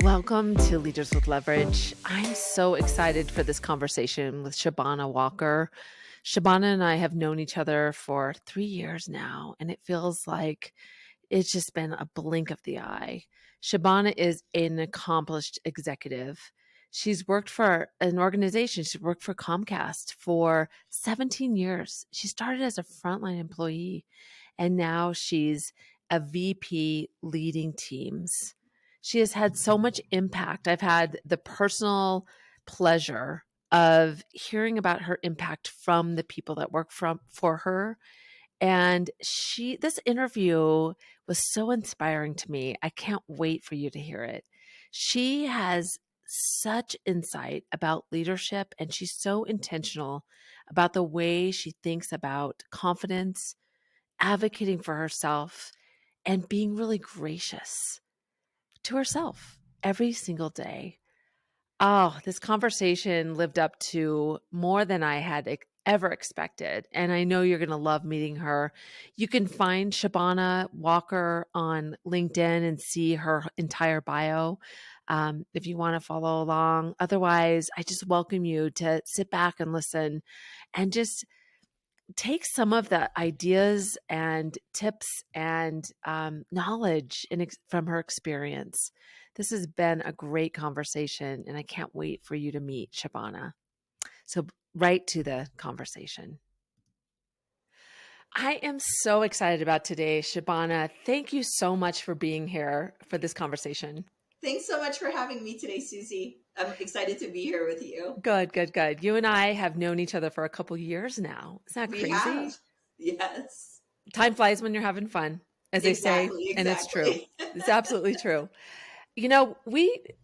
Welcome to Leaders with Leverage. I'm so excited for this conversation with Shabana Walker. Shabana and I have known each other for 3 years now, and it feels like it's just been a blink of the eye. Shabana is an accomplished executive. She's worked for an organization. She's worked for Comcast for 17 years. She started as a frontline employee, and now she's a VP leading teams. She has had so much impact. I've had the personal pleasure of hearing about her impact from the people that work for her. And this interview was so inspiring to me. I can't wait for you to hear it. She has such insight about leadership, and she's so intentional about the way she thinks about confidence, advocating for herself, and being really gracious to herself every single day. Oh, this conversation lived up to more than I had ever expected. And I know you're going to love meeting her. You can find Shabana Walker on LinkedIn and see her entire bio if you want to follow along. Otherwise, I just welcome you to sit back and listen and just take some of the ideas and tips and knowledge from her experience. This has been a great conversation, and I can't wait for you to meet Shabana. So, right to the conversation. I am so excited about today, Shabana. Thank you so much for being here for this conversation. Thanks so much for having me today, Susie. I'm excited to be here with you. Good, good, good. You and I have known each other for a couple years now. Isn't that crazy? We have. Yes. Time flies when you're having fun, as they say, and it's true. It's absolutely true. You know,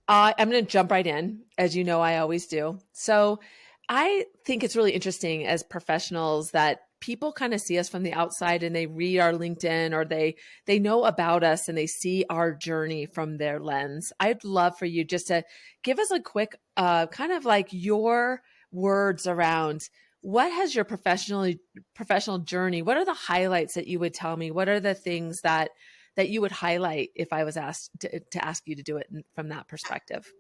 I'm going to jump right in, as you know, I always do. So I think it's really interesting as professionals that people kind of see us from the outside and they read our LinkedIn or they know about us and they see our journey from their lens. I'd love for you just to give us a quick kind of like your words around what has your professional journey, what are the highlights that you would tell me? What are the things that you would highlight if I was asked to ask you to do it from that perspective?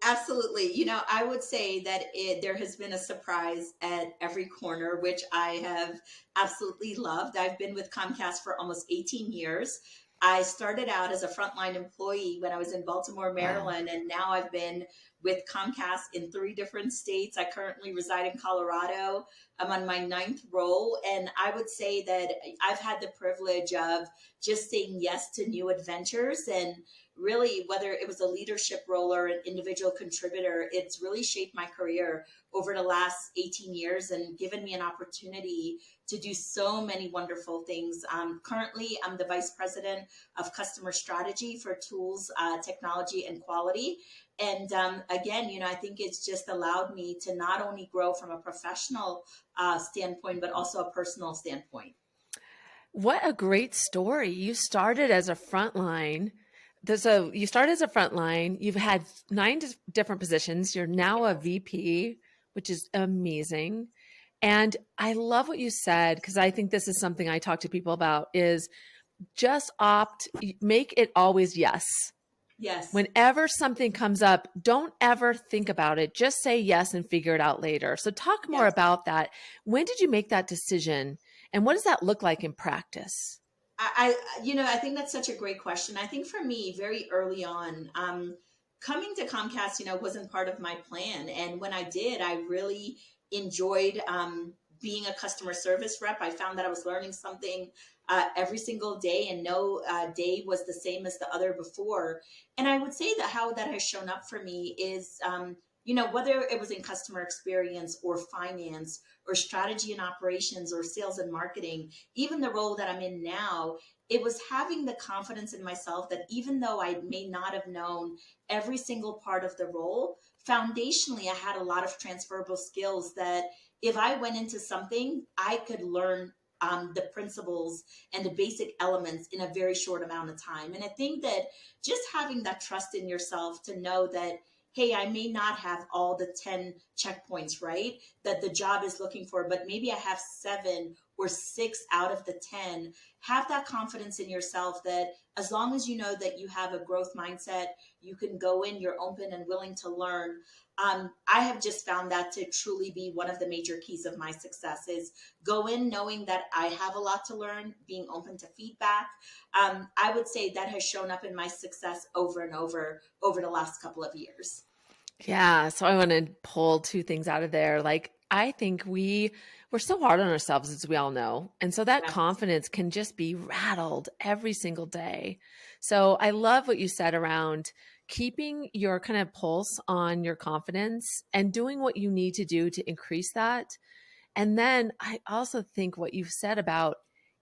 Absolutely. I would say that there has been a surprise at every corner, which I have absolutely loved. I've been with Comcast for almost 18 years. I started out as a frontline employee when I was in Baltimore, Maryland, and now I've been with Comcast in 3 different states. I currently reside in Colorado. I'm on my 9th role, and I would say that I've had the privilege of just saying yes to new adventures. And really, whether it was a leadership role or an individual contributor, it's really shaped my career over the last 18 years and given me an opportunity to do so many wonderful things. Currently, I'm the Vice President of Customer Strategy for Tools, Technology, and Quality. And again, I think it's just allowed me to not only grow from a professional standpoint, but also a personal standpoint. What a great story. You started as a frontline. So you started as a frontline. You've had 9 different positions. You're now a VP, which is amazing. And I love what you said, because I think this is something I talk to people about is just make it always yes. Yes. Whenever something comes up, don't ever think about it. Just say yes and figure it out later. So talk more about that. When did you make that decision? And what does that look like in practice? I think that's such a great question. I think for me, very early on, coming to Comcast, wasn't part of my plan. And when I did, I really enjoyed being a customer service rep. I found that I was learning something every single day, and no day was the same as the other before. And I would say that how that has shown up for me is, whether it was in customer experience or finance or strategy and operations or sales and marketing, even the role that I'm in now, it was having the confidence in myself that even though I may not have known every single part of the role, foundationally, I had a lot of transferable skills that if I went into something, I could learn the principles and the basic elements in a very short amount of time. And I think that just having that trust in yourself to know that, hey, I may not have all the 10 checkpoints, right, that the job is looking for, but maybe I have 7 or 6 out of the 10, have that confidence in yourself that as long as you know that you have a growth mindset, you can go in, you're open and willing to learn. I have just found that to truly be one of the major keys of my success is go in knowing that I have a lot to learn, being open to feedback. I would say that has shown up in my success over and over the last couple of years. Yeah, so I want to pull two things out of there. Like I think we're so hard on ourselves as we all know. And so that Yes. confidence can just be rattled every single day. So I love what you said around keeping your kind of pulse on your confidence and doing what you need to do to increase that. And then I also think what you've said about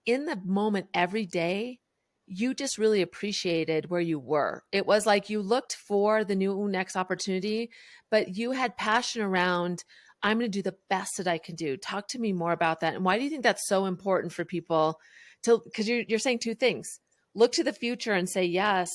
in the moment every day, you just really appreciated where you were. It was like you looked for the new next opportunity, but you had passion around, I'm going to do the best that I can do. Talk to me more about that. And why do you think that's so important for people to, because you're saying two things look to the future and say yes,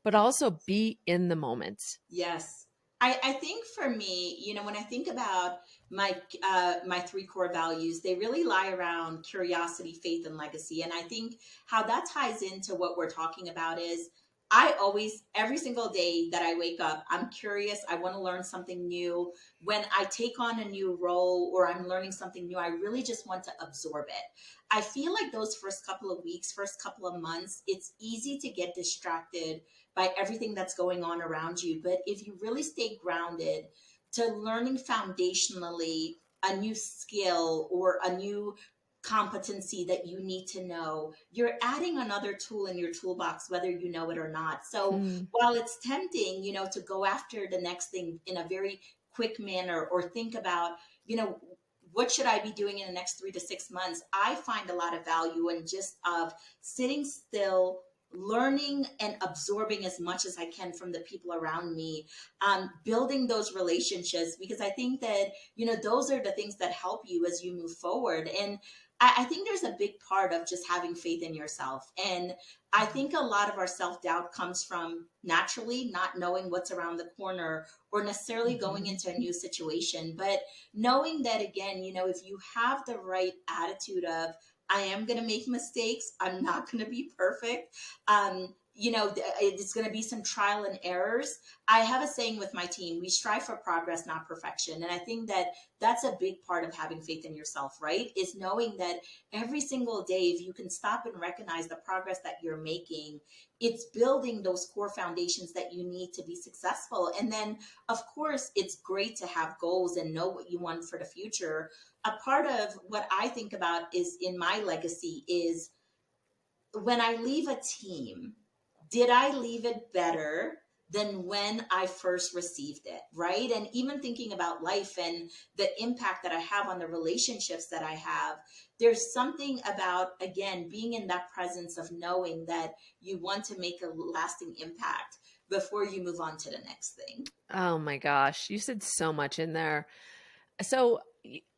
but also be in the moment. Yes. I think for me, when I think about my three core values, they really lie around curiosity, faith, and legacy. And I think how that ties into what we're talking about is I always, every single day that I wake up, I'm curious. I want to learn something new. When I take on a new role or I'm learning something new, I really just want to absorb it. I feel like those first couple of weeks, first couple of months, it's easy to get distracted by everything that's going on around you. But if you really stay grounded to learning foundationally a new skill or a new competency that you need to know, you're adding another tool in your toolbox, whether you know it or not. So Hmm. while it's tempting, to go after the next thing in a very quick manner or think about, you know, what should I be doing in the next 3 to 6 months? I find a lot of value in just of sitting still, learning and absorbing as much as I can from the people around me, building those relationships, because I think that, those are the things that help you as you move forward. And I think there's a big part of just having faith in yourself. And I think a lot of our self doubt comes from naturally not knowing what's around the corner or necessarily going Mhm. into a new situation. But knowing that, again, if you have the right attitude of, I am going to make mistakes. I'm not going to be perfect. It's going to be some trial and errors. I have a saying with my team: we strive for progress, not perfection. And I think that that's a big part of having faith in yourself, right? Is knowing that every single day, if you can stop and recognize the progress that you're making, it's building those core foundations that you need to be successful. And then, of course, it's great to have goals and know what you want for the future. A part of what I think about is in my legacy is when I leave a team, did I leave it better than when I first received it? Right. And even thinking about life and the impact that I have on the relationships that I have, there's something about, again, being in that presence of knowing that you want to make a lasting impact before you move on to the next thing. Oh my gosh, you said so much in there. So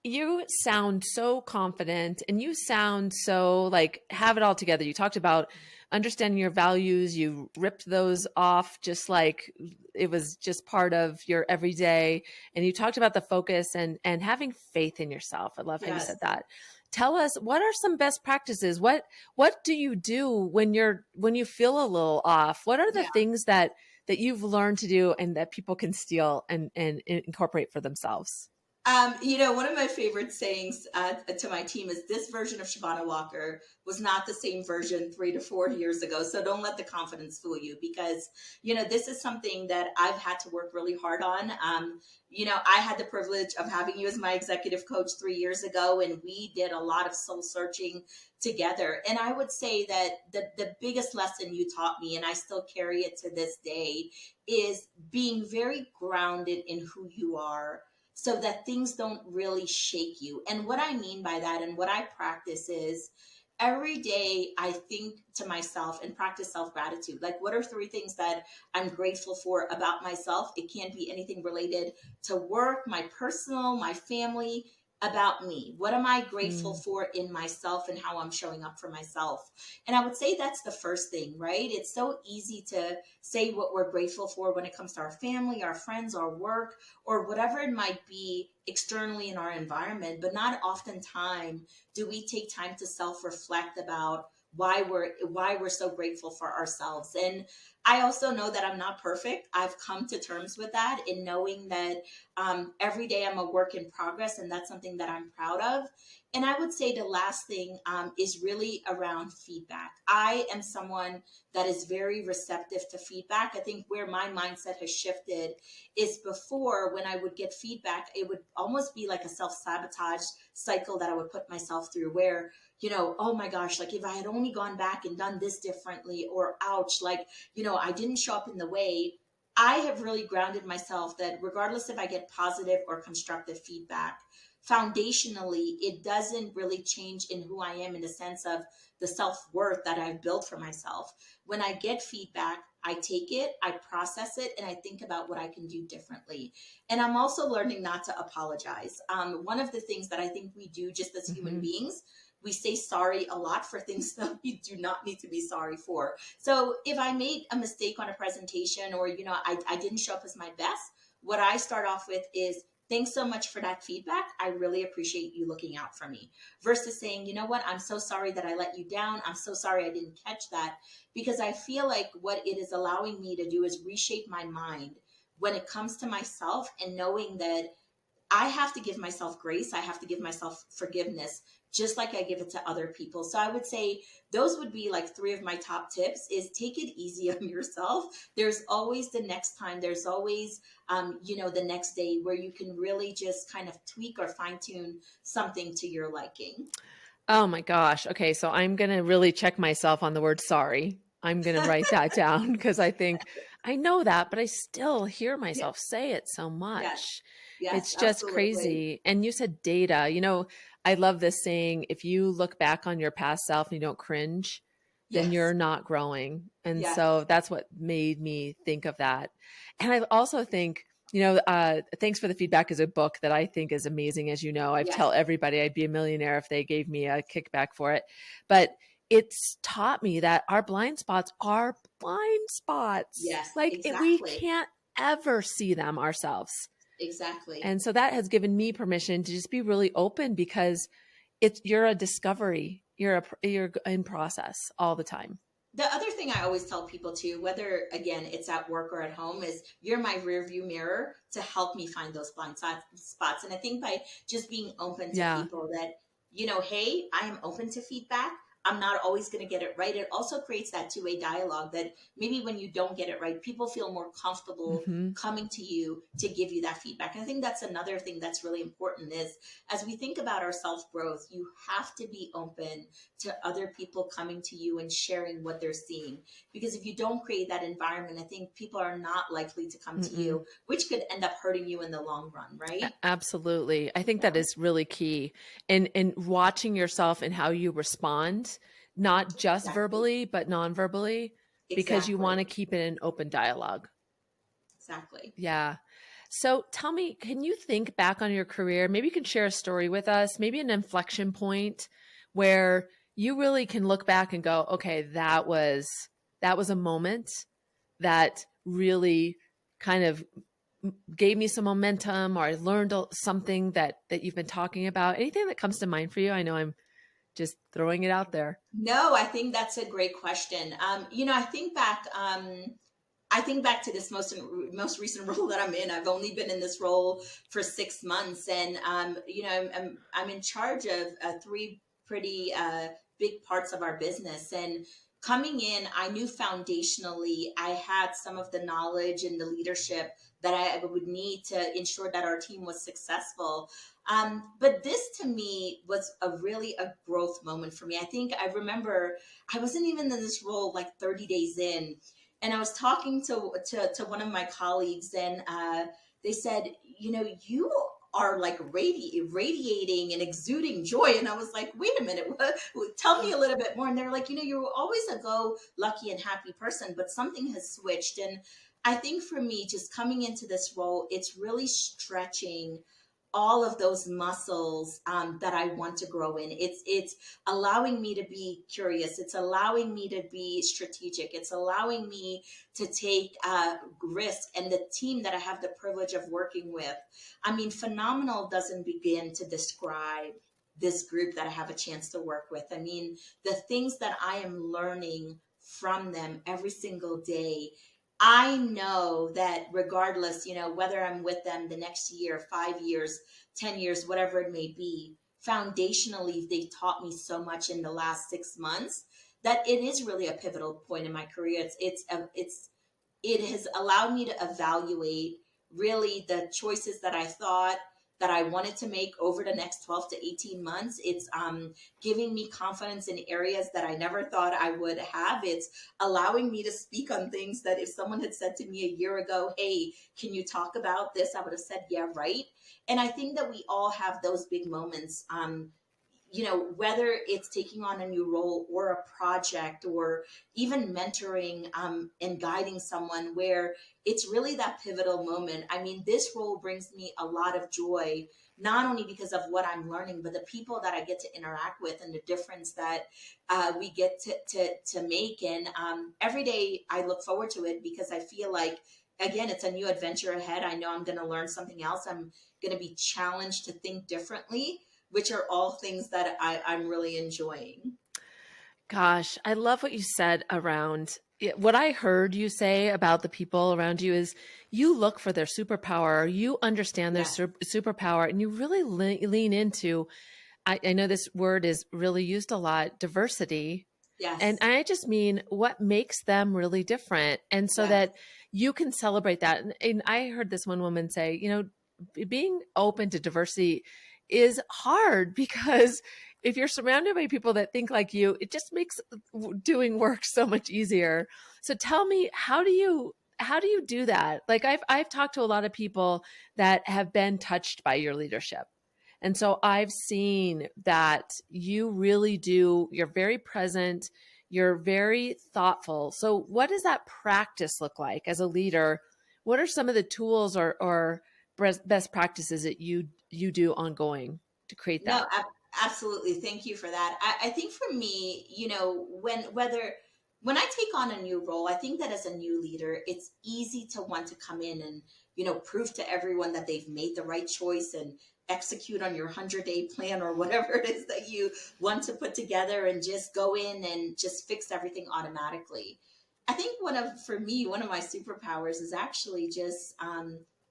you sound so confident and you sound so like have it all together. You talked about understanding your values, you ripped those off just like it was just part of your everyday, and you talked about the focus and having faith in yourself. I love how you Yes. said that. Tell us, what are some best practices? What do you do when you feel a little off? What are the Yeah. things that you've learned to do and that people can steal and incorporate for themselves? One of my favorite sayings to my team is this version of Shabana Walker was not the same version 3 to 4 years ago. So don't let the confidence fool you because, this is something that I've had to work really hard on. I had the privilege of having you as my executive coach 3 years ago, and we did a lot of soul searching together. And I would say that the biggest lesson you taught me, and I still carry it to this day, is being very grounded in who you are so that things don't really shake you. And what I mean by that and what I practice is every day I think to myself and practice self gratitude. Like, what are 3 things that I'm grateful for about myself? It can't be anything related to work, my personal, my family. about me? What am I grateful Mm. for in myself and how I'm showing up for myself? And I would say that's the first thing, right? It's so easy to say what we're grateful for when it comes to our family, our friends, our work, or whatever it might be externally in our environment, but not oftentimes do we take time to self-reflect about why we're so grateful for ourselves. And I also know that I'm not perfect. I've come to terms with that in knowing that every day I'm a work in progress, and that's something that I'm proud of. And I would say the last thing is really around feedback. I am someone that is very receptive to feedback. I think where my mindset has shifted is before, when I would get feedback, it would almost be like a self sabotage cycle that I would put myself through, where, oh my gosh, like if I had only gone back and done this differently, or ouch, like, I didn't show up in the way. I have really grounded myself that regardless if I get positive or constructive feedback, foundationally, it doesn't really change in who I am in the sense of the self worth that I've built for myself. When I get feedback, I take it, I process it, and I think about what I can do differently. And I'm also learning not to apologize. One of the things that I think we do just as human Hmm. beings, we say sorry a lot for things that we do not need to be sorry for. So if I made a mistake on a presentation, or, I didn't show up as my best, what I start off with is, thanks so much for that feedback. I really appreciate you looking out for me. Versus saying, you know what, I'm so sorry that I let you down. I'm so sorry I didn't catch that. Because I feel like what it is allowing me to do is reshape my mind when it comes to myself, and knowing that I have to give myself grace. I have to give myself forgiveness, just like I give it to other people. So I would say those would be like three of my top tips: is take it easy on yourself. There's always the next time. There's always, the next day, where you can really just kind of tweak or fine tune something to your liking. Oh my gosh. Okay, so I'm going to really check myself on the word sorry. I'm going to write that down because I think I know that, but I still hear Yeah. myself say it so Yes. much. Yes, It's just absolutely. crazy. And you said data. I love this saying, if you look back on your past self and you don't cringe, then Yes. you're not growing. And Yes. so that's what made me think of that. And I also think, Thanks for the Feedback is a book that I think is amazing. As you know, I've Yes. tell everybody I'd be a millionaire if they gave me a kickback for it. But it's taught me that our blind spots are blind spots. Yes. We Exactly. can't ever see them ourselves. Exactly. And so that has given me permission to just be really open because you're a discovery. You're in process all the time. The other thing I always tell people too, whether again it's at work or at home, is you're my rear view mirror to help me find those spots. And I think by just being open to Yeah. people that, hey, I am open to feedback. I'm not always going to get it right. It also creates that two-way dialogue that maybe when you don't get it right, people feel more comfortable Hmm. coming to you to give you that feedback. And I think that's another thing that's really important is, as we think about our self-growth, you have to be open to other people coming to you and sharing what they're seeing. Because if you don't create that environment, I think people are not likely to come to Mm-mm. you, which could end up hurting you in the long run, right? Absolutely. I think that Yeah, is really key. And watching yourself and how you respond, not just exactly. verbally, but non-verbally, because you want Exactly. to keep it an open dialogue. Exactly. Yeah. So tell me, can you think back on your career? Maybe you can share a story with us, maybe an inflection point where you really can look back and go, okay, that was a moment that really kind of gave me some momentum, or I learned something that you've been talking about. Anything that comes to mind for you? I know I'm just throwing it out there. No, I think that's a great question. I think back to this most recent role that I'm in. I've only been in this role for 6 months, and I'm in charge of three pretty big parts of our business. And coming in, I knew foundationally I had some of the knowledge and the leadership that I would need to ensure that our team was successful. But this to me was really a growth moment for me. I think I remember I wasn't even in this role like 30 days in, and I was talking to one of my colleagues, and they said, you are like radiating and exuding joy. And I was like, wait a minute, tell me a little bit more. And they're like, you were always a go lucky and happy person, but something has switched. And I think for me, just coming into this role, it's really stretching all of those muscles that I want to grow in. It's allowing me to be curious. It's allowing me to be strategic. It's allowing me to take risk. And the team that I have the privilege of working with, I mean, phenomenal doesn't begin to describe this group that I have a chance to work with. I mean, the things that I am learning from them every single day, I know that regardless, whether I'm with them the next year, 5 years, 10 years, whatever it may be, foundationally, they taught me so much in the last 6 months that it is really a pivotal point in my career. It has allowed me to evaluate really the choices that I thought that I wanted to make over the next 12 to 18 months. It's giving me confidence in areas that I never thought I would have. It's allowing me to speak on things that if someone had said to me a year ago, hey, can you talk about this? I would have said, yeah, right. And I think that we all have those big moments. Whether it's taking on a new role or a project or even mentoring and guiding someone where it's really that pivotal moment. I mean, this role brings me a lot of joy, not only because of what I'm learning, but the people that I get to interact with and the difference that we get to make. And every day I look forward to it because I feel like, again, it's a new adventure ahead. I know I'm going to learn something else. I'm going to be challenged to think differently, which are all things that I'm really enjoying. Gosh, I love what you said around what I heard you say about the people around you is you look for their superpower, you understand their Yes, superpower, and you really lean into. I know this word is really used a lot, diversity. And yes, I just mean what makes them really different. And so yes. that you can celebrate that. And I heard this one woman say, being open to diversity is hard because if you're surrounded by people that think like you, it just makes doing work so much easier. So tell me, how do you do that? Like I've talked to a lot of people that have been touched by your leadership. And so I've seen that you really do, you're very present, you're very thoughtful. So what does that practice look like as a leader? What are some of the tools or best practices that you do ongoing to create No, that? absolutely. Thank you for that. I think for me, when I take on a new role, I think that as a new leader, it's easy to want to come in and, prove to everyone that they've made the right choice and execute on your 100-day plan or whatever it is that you want to put together and just go in and just fix everything automatically. I think for me, one of my superpowers is actually just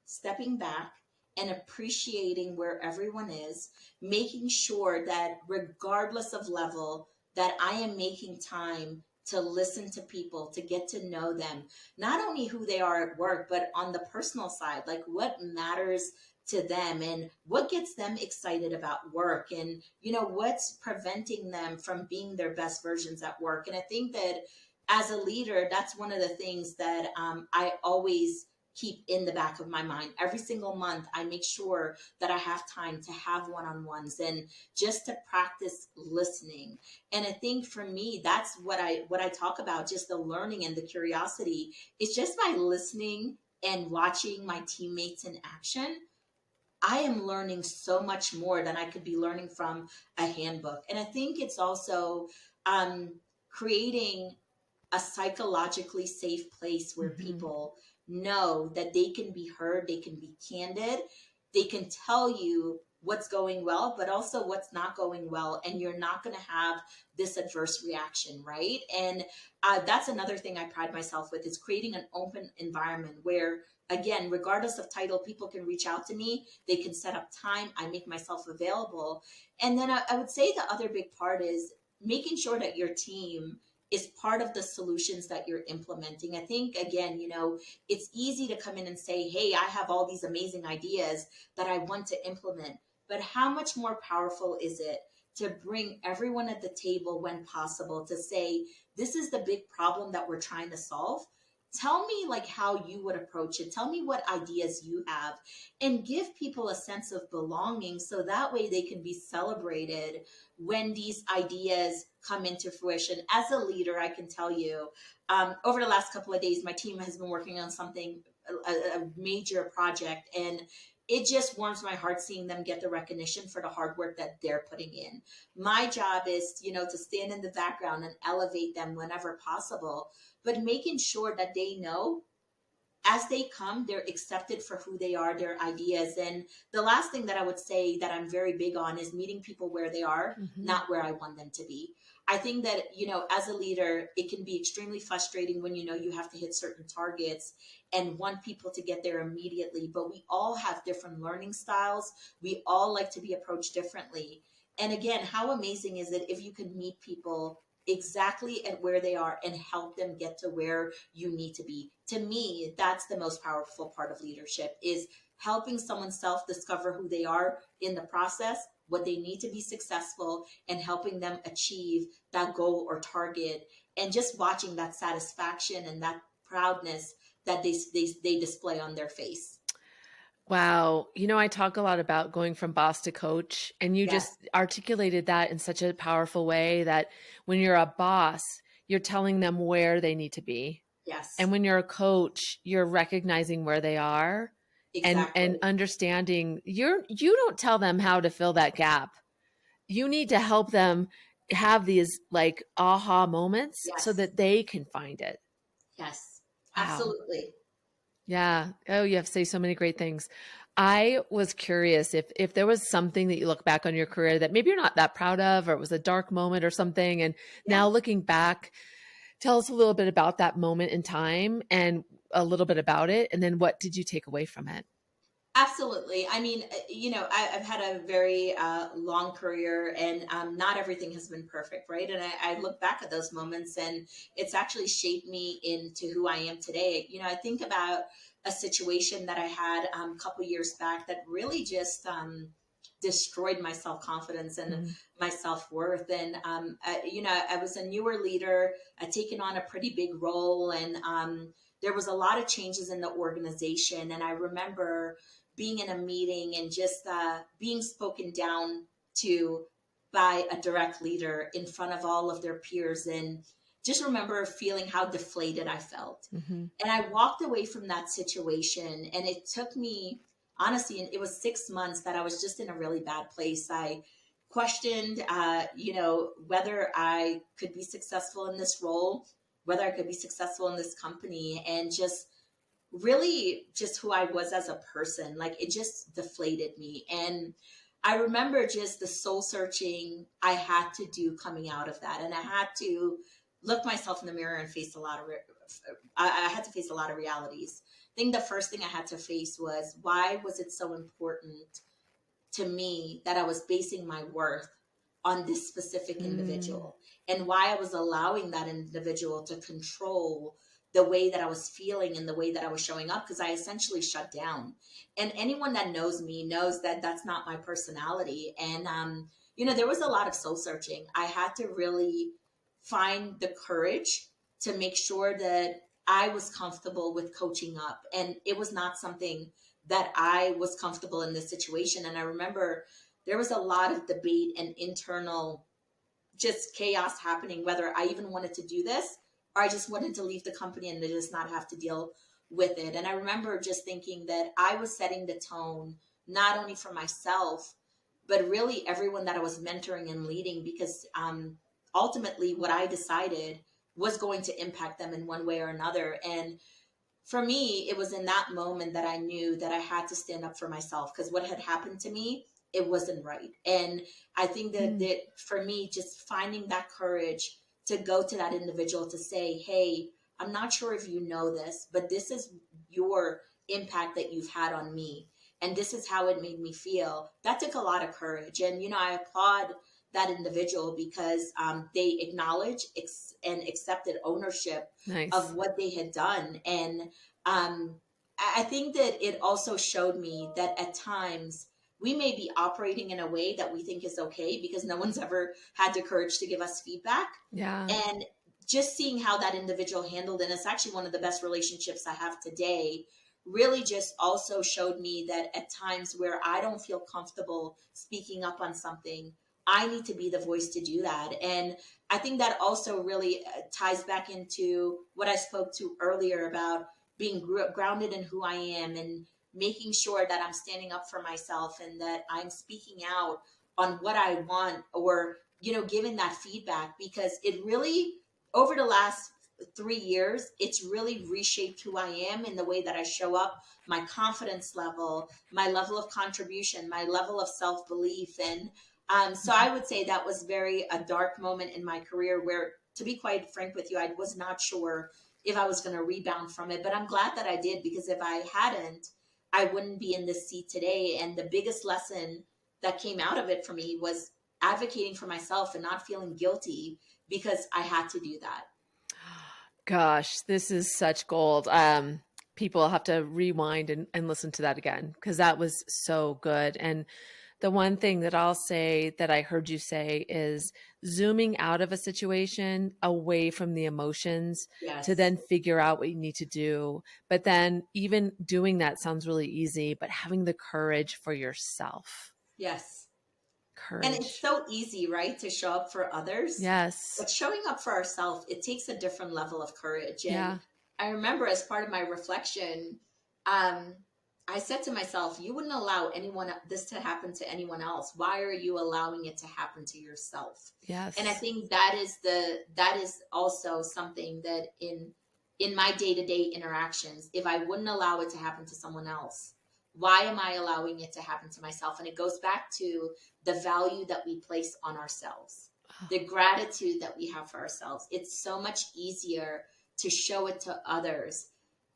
stepping back and appreciating where everyone is, making sure that regardless of level, that I am making time to listen to people, to get to know them, not only who they are at work, but on the personal side, like what matters to them and what gets them excited about work and what's preventing them from being their best versions at work. And I think that as a leader, that's one of the things that I always keep in the back of my mind. Every single month, I make sure that I have time to have one-on-ones and just to practice listening. And I think for me, that's what I talk about, just the learning and the curiosity. It's just by listening and watching my teammates in action. I am learning so much more than I could be learning from a handbook. And I think it's also creating a psychologically safe place where Mhm. people know that they can be heard, they can be candid, they can tell you what's going well, but also what's not going well. And you're not going to have this adverse reaction, right? And that's another thing I pride myself with is creating an open environment where, again, regardless of title, people can reach out to me, they can set up time, I make myself available. And then I would say the other big part is making sure that your team is part of the solutions that you're implementing. I think, again, it's easy to come in and say, hey, I have all these amazing ideas that I want to implement. But how much more powerful is it to bring everyone at the table when possible to say, this is the big problem that we're trying to solve? Tell me like how you would approach it. Tell me what ideas you have and give people a sense of belonging so that way they can be celebrated when these ideas come into fruition. As a leader, I can tell you, over the last couple of days, my team has been working on something, a major project, and it just warms my heart seeing them get the recognition for the hard work that they're putting in. My job is, to stand in the background and elevate them whenever possible, but making sure that they know as they come, they're accepted for who they are, their ideas. And the last thing that I would say that I'm very big on is meeting people where they are, Mhm. not where I want them to be. I think that, as a leader, it can be extremely frustrating when you have to hit certain targets and want people to get there immediately. But we all have different learning styles. We all like to be approached differently. And again, how amazing is it if you can meet people exactly at where they are and help them get to where you need to be? To me, that's the most powerful part of leadership, is helping someone self discover who they are in the process, what they need to be successful, and helping them achieve that goal or target, and just watching that satisfaction and that proudness that they display on their face. Wow. I talk a lot about going from boss to coach, and you Yes, just articulated that in such a powerful way that when you're a boss, you're telling them where they need to be. And yes, when you're a coach, you're recognizing where they are and exactly. understanding you don't tell them how to fill that gap. You need to help them have these like aha moments so Yes, that they can find it. yes, Wow. absolutely. Yeah. Oh, you have to say so many great things. I was curious if there was something that you look back on your career that maybe you're not that proud of, or it was a dark moment or something. And Yeah. now looking back, tell us a little bit about that moment in time and a little bit about it. And then what did you take away from it? Absolutely. I mean, I've had a very long career, and not everything has been perfect, right? And I look back at those moments, and it's actually shaped me into who I am today. I think about a situation that I had a couple years back that really just destroyed my self confidence and Mm, my self worth. And I was a newer leader, I'd taken on a pretty big role, and there was a lot of changes in the organization. And I remember being in a meeting and just being spoken down to by a direct leader in front of all of their peers, and just remember feeling how deflated I felt. mhm. And I walked away from that situation, and it took me, honestly, and it was 6 months that I was just in a really bad place. I questioned, whether I could be successful in this role, whether I could be successful in this company, and just really just who I was as a person. Like, it just deflated me. And I remember just the soul searching I had to do coming out of that. And I had to look myself in the mirror and face a lot of, I had to face a lot of realities. I think the first thing I had to face was, why was it so important to me that I was basing my worth on this specific Mm, individual, and why I was allowing that individual to control the way that I was feeling and the way that I was showing up, because I essentially shut down. And anyone that knows me knows that that's not my personality. And, there was a lot of soul searching. I had to really find the courage to make sure that I was comfortable with coaching up. And it was not something that I was comfortable in this situation. And I remember there was a lot of debate and internal just chaos happening, whether I even wanted to do this or I just wanted to leave the company and to just not have to deal with it. And I remember just thinking that I was setting the tone, not only for myself, but really everyone that I was mentoring and leading, because ultimately what I decided was going to impact them in one way or another. And for me, it was in that moment that I knew that I had to stand up for myself, because what had happened to me, it wasn't right. And I think mm. that for me, just finding that courage to go to that individual to say, hey, I'm not sure if you know this, but this is your impact that you've had on me. And this is how it made me feel. That took a lot of courage. And, I applaud that individual because they acknowledged and accepted ownership of Nice. what they had done. And um, I think that it also showed me that at times we may be operating in a way that we think is okay because no one's ever had the courage to give us feedback. Yeah. And just seeing how that individual handled, and it's actually one of the best relationships I have today, really just also showed me that at times where I don't feel comfortable speaking up on something, I need to be the voice to do that. And I think that also really ties back into what I spoke to earlier about being grounded in who I am, and making sure that I'm standing up for myself and that I'm speaking out on what I want, or, giving that feedback, because it really, over the last 3 years, it's really reshaped who I am in the way that I show up, my confidence level, my level of contribution, my level of self belief. And so Mhm. I would say that was very a dark moment in my career where, to be quite frank with you, I was not sure if I was going to rebound from it. But I'm glad that I did, because if I hadn't, I wouldn't be in this seat today. And the biggest lesson that came out of it for me was advocating for myself and not feeling guilty because I had to do that. Gosh, this is such gold. People have to rewind and listen to that again because that was so good. And the one thing that I'll say that I heard you say is zooming out of a situation away from the emotions to Yes. then figure out what you need to do. But then even doing that sounds really easy, but having the courage for yourself. Yes. And it's Courage. so easy, right, to show up for others. Yes. But showing up for ourselves, it takes a different level of courage. And Yeah. I remember, as part of my reflection, um, I said to myself, you wouldn't allow anyone this to happen to anyone else. Why are you allowing it to happen to yourself? And I Yes. think that is also something that in my day-to-day interactions, if I wouldn't allow it to happen to someone else, why am I allowing it to happen to myself? And it goes back to the value that we place on ourselves, the gratitude that we have for ourselves. It's so much easier to show it to others.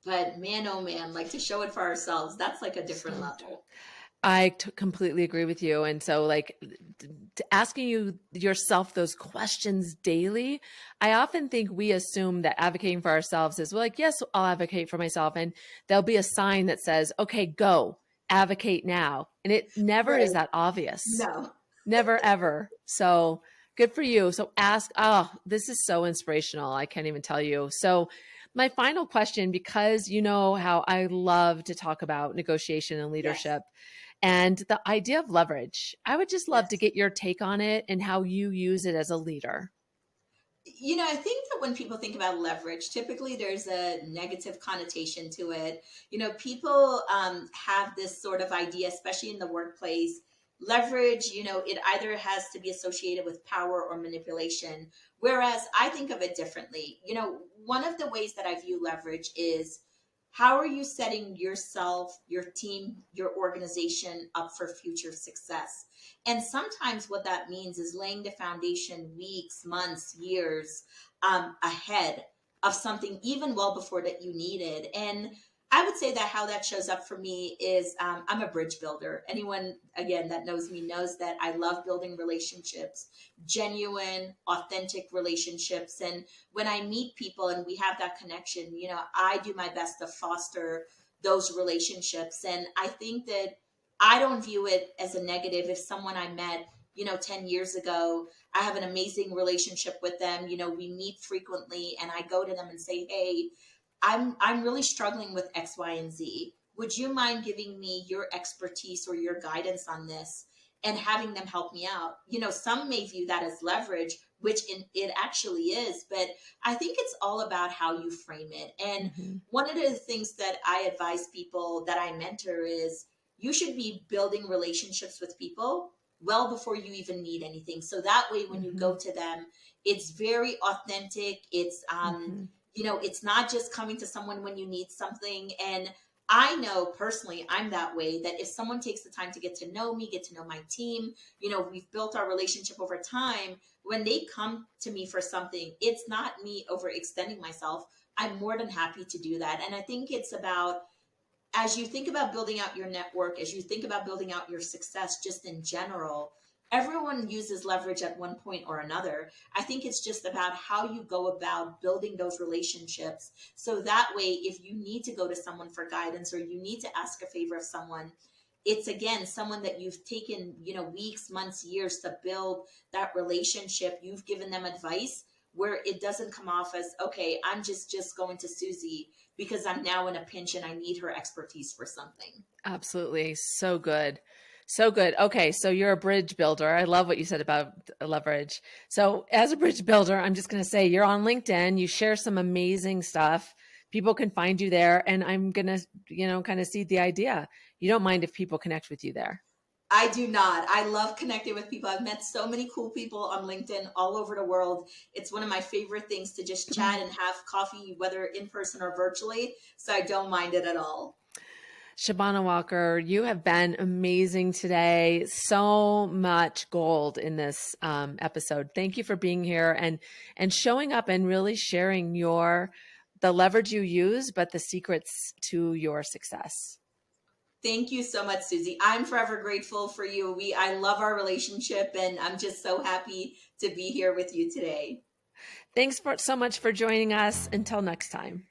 But man, oh man, like, to show it for ourselves, that's like a different So true. level. Completely agree with you. And so, like, asking you yourself those questions daily, I often think we assume that advocating for ourselves is, well, like, yes, I'll advocate for myself. And there'll be a sign that says, okay, go advocate now. And it never is Right. that obvious. No. Never, ever. So good for you. So ask, oh, this is so inspirational. I can't even tell you. So, my final question, because you know how I love to talk about negotiation and Yes. leadership and the idea of leverage, I would just love to Yes. get your take on it and how you use it as a leader. I think that when people think about leverage, typically there's a negative connotation to it. People have this sort of idea, especially in the workplace. Leverage, it either has to be associated with power or manipulation. Whereas I think of it differently. One of the ways that I view leverage is, how are you setting yourself, your team, your organization up for future success? And sometimes what that means is laying the foundation weeks, months, years ahead of something, even well before that you need it. And I would say that how that shows up for me is, I'm a bridge builder. Anyone, again, that knows me knows that I love building relationships, genuine, authentic relationships. And when I meet people and we have that connection, I do my best to foster those relationships. And I think that I don't view it as a negative if someone I met, 10 years ago, I have an amazing relationship with them. We meet frequently and I go to them and say, hey, I'm really struggling with X, Y, and Z. Would you mind giving me your expertise or your guidance on this and having them help me out? Some may view that as leverage, which it actually is, but I think it's all about how you frame it. And Mhm. one of the things that I advise people that I mentor is, you should be building relationships with people well before you even need anything. So that way, when you Mhm. go to them, it's very authentic. Mhm. It's not just coming to someone when you need something. And I know personally, I'm that way, that if someone takes the time to get to know me, get to know my team, we've built our relationship over time. When they come to me for something, it's not me overextending myself. I'm more than happy to do that. And I think it's about, as you think about building out your network, as you think about building out your success just in general, everyone uses leverage at one point or another. I think it's just about how you go about building those relationships. So that way, if you need to go to someone for guidance or you need to ask a favor of someone, it's again someone that you've taken, weeks, months, years to build that relationship. You've given them advice where it doesn't come off as, okay, I'm just going to Susie because I'm now in a pinch and I need her expertise for something. Absolutely. So good. So good. Okay. So you're a bridge builder. I love what you said about leverage. So, as a bridge builder, I'm just going to say you're on LinkedIn. You share some amazing stuff. people can find you there. And I'm going to, kind of seed the idea. You don't mind if people connect with you there. I do not. I love connecting with people. I've met so many cool people on LinkedIn all over the world. It's one of my favorite things to just chat and have coffee, whether in person or virtually. So I don't mind it at all. Shabana Walker, you have been amazing today. So much gold in this episode. Thank you for being here and showing up and really sharing the leverage you use, but the secrets to your success. Thank you so much, Susie. I'm forever grateful for you. I love our relationship, and I'm just so happy to be here with you today. Thanks so much for joining us. Until next time.